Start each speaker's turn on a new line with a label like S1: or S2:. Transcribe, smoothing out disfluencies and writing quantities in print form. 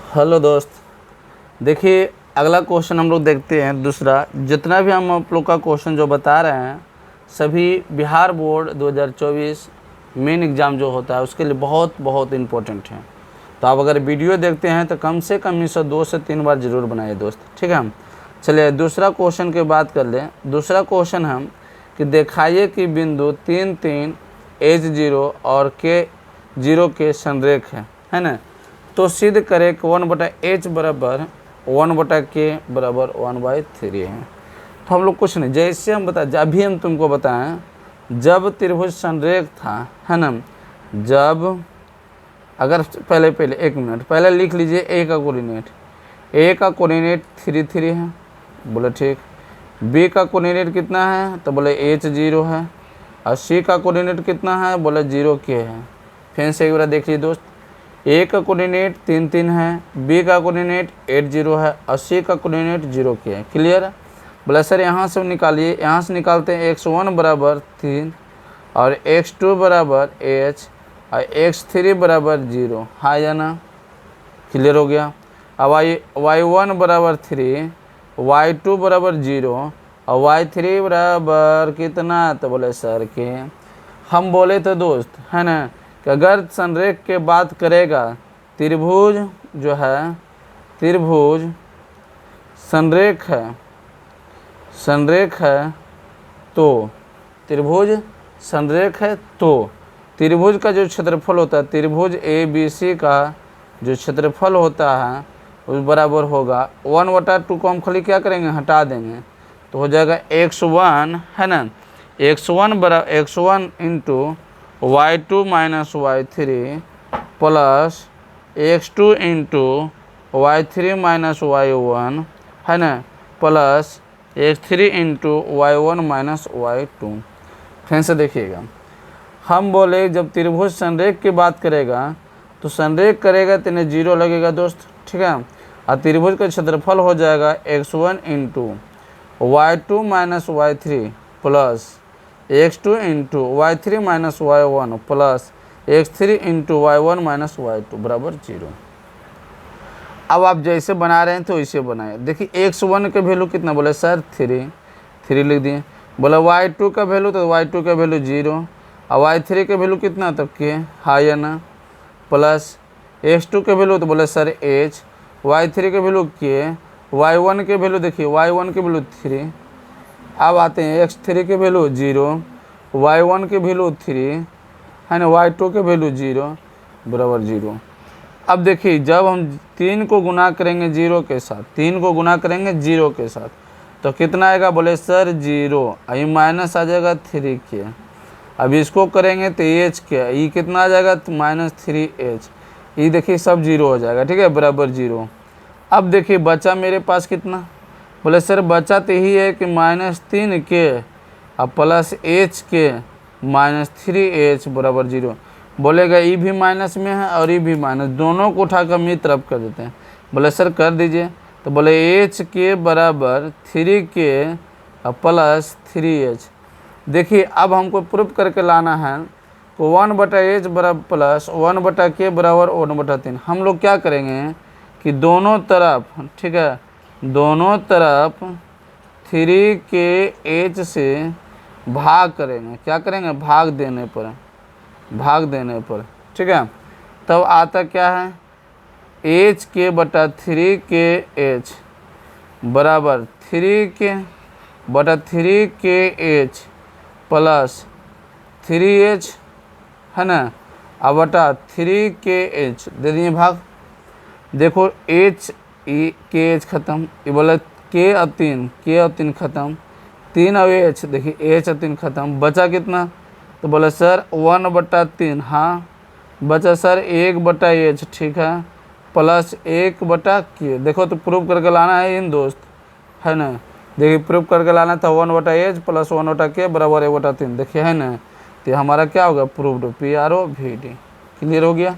S1: Hello दोस्त, देखिए अगला क्वेश्चन हम लोग देखते हैं। दूसरा, जितना भी हम आप लोग का क्वेश्चन जो बता रहे हैं सभी बिहार बोर्ड 2024 मेन एग्ज़ाम जो होता है उसके लिए बहुत बहुत इम्पोर्टेंट है। तो आप अगर वीडियो देखते हैं तो कम से कम इसे 2 से 3 बार ज़रूर बनाइए दोस्त, ठीक है। हम चलिए दूसरा क्वेश्चन की बात कर लें। दूसरा क्वेश्चन हम कि दिखाइए कि बिंदु 3 3 H0 और K0 के संरेख है ना। तो सिद्ध करें कि 1/h बराबर 1/k बराबर 1/3 है। तो हम लोग कुछ नहीं, जैसे हम बताए अभी हम तुमको बताएं, जब त्रिभुज संरेख था है ना, जब अगर पहले एक मिनट पहले लिख लीजिए ए का कोऑर्डिनेट 3 3 है, बोले ठीक। बी का कोऑर्डिनेट कितना है तो बोले H0 है, और सी का कोऑर्डिनेट कितना है बोले 0k है। फिर से एक बार देख लीजिए दोस्त, ए का कोऑर्डिनेट 3 3 है, बी का कोऑर्डिनेट 8 0 है, और सी का कोऑर्डिनेट 0k है। क्लियर है। बोला सर यहाँ से निकालिए, यहाँ से निकालते हैं x1 बराबर 3 और x2 बराबर h और x3 बराबर 0, हाँ या ना। क्लियर हो गया। अब y1 बराबर 3, y2 बराबर 0 और y3 बराबर कितना तो बोले सर के हम बोले तो दोस्त है ना कि अगर संरेख के बात करेगा, त्रिभुज जो है त्रिभुज संरेख है तो त्रिभुज संरेख है तो त्रिभुज का जो क्षेत्रफल होता है, त्रिभुज ABC का जो क्षेत्रफल होता है उस बराबर होगा 1/2 को हम खाली क्या करेंगे हटा देंगे तो हो जाएगा x1 है ना, x1 into y2 minus y3 plus x2 into y3 minus y1 है ना, plus x3 into y1 minus y2। फिर से देखिएगा, हम बोले जब त्रिभुज संरेख की बात करेगा तो संरेख करेगा तो इन्हें 0 लगेगा दोस्त, ठीक है। और त्रिभुज का क्षेत्रफल हो जाएगा x1 into y2 minus y3 plus x2 into y3 minus y1 plus x3 into y1 minus y2 बराबर 0। अब आप जैसे बना रहे हैं तो इसे बनाए। देखिए x1 का वैल्यू कितना बोले सर 3 लिख दिए। बोला y2 का वैल्यू तो y2 का वैल्यू 0 और y3 का वैल्यू कितना तब के, हाँ या ना, प्लस x2 के वैल्यू तो बोले सर h, y3 के वैल्यू के, y1 के वैल्यू देखिए y1 के वैल्यू 3। अब आते हैं x3 के वैल्यू 0, y1 के वैल्यू 3 है ना, y2 के वैल्यू 0 बराबर 0। अब देखिए जब हम 3 को गुना करेंगे 0 के साथ, 3 को गुना करेंगे 0 के साथ तो कितना आएगा बोले सर 0, ये माइनस आ जाएगा 3 के। अब इसको करेंगे तो h के, ये कितना आ जाएगा माइनस 3h, ये देखिए सब 0 हो जाएगा, ठीक है, बराबर 0। अब देखिए बचा मेरे पास कितना बोले सर बचा तो यही है कि माइनस 3 के और प्लस h के माइनस 3h बराबर 0। बोलेगा ये भी माइनस में है और ये भी माइनस, दोनों को उठाकर मेरी तरफ कर देते हैं। बोले सर कर दीजिए, तो बोले h के बराबर 3k और प्लस 3h। देखिए अब हमको प्रूफ करके लाना है तो 1/h बराबर प्लस 1/k बराबर 1/3। हम लोग क्या करेंगे कि दोनों तरफ, ठीक है, दोनों तरफ 3kh से भाग करेंगे। क्या करेंगे, भाग देने पर, ठीक है। तब आता क्या है h/3kh बराबर 3k/3kh प्लस 3h है ना, अब बटा 3kh दे दिए भाग। देखो h kh खत्म, ये बोला k और 3 खत्म, 3 और h, देखिए h और 3 खत्म, बचा कितना तो बोला सर 1/3, हाँ बचा सर 1/h, ठीक है, प्लस 1/k। देखो तो प्रूफ करके लाना है इन दोस्त, है ना। देखिए प्रूफ करके लाना था 1/h प्लस 1/k बराबर 1/3, देखिए है ना। तो हमारा क्या होगा प्रूफ्ड PROVD। क्लियर हो गया।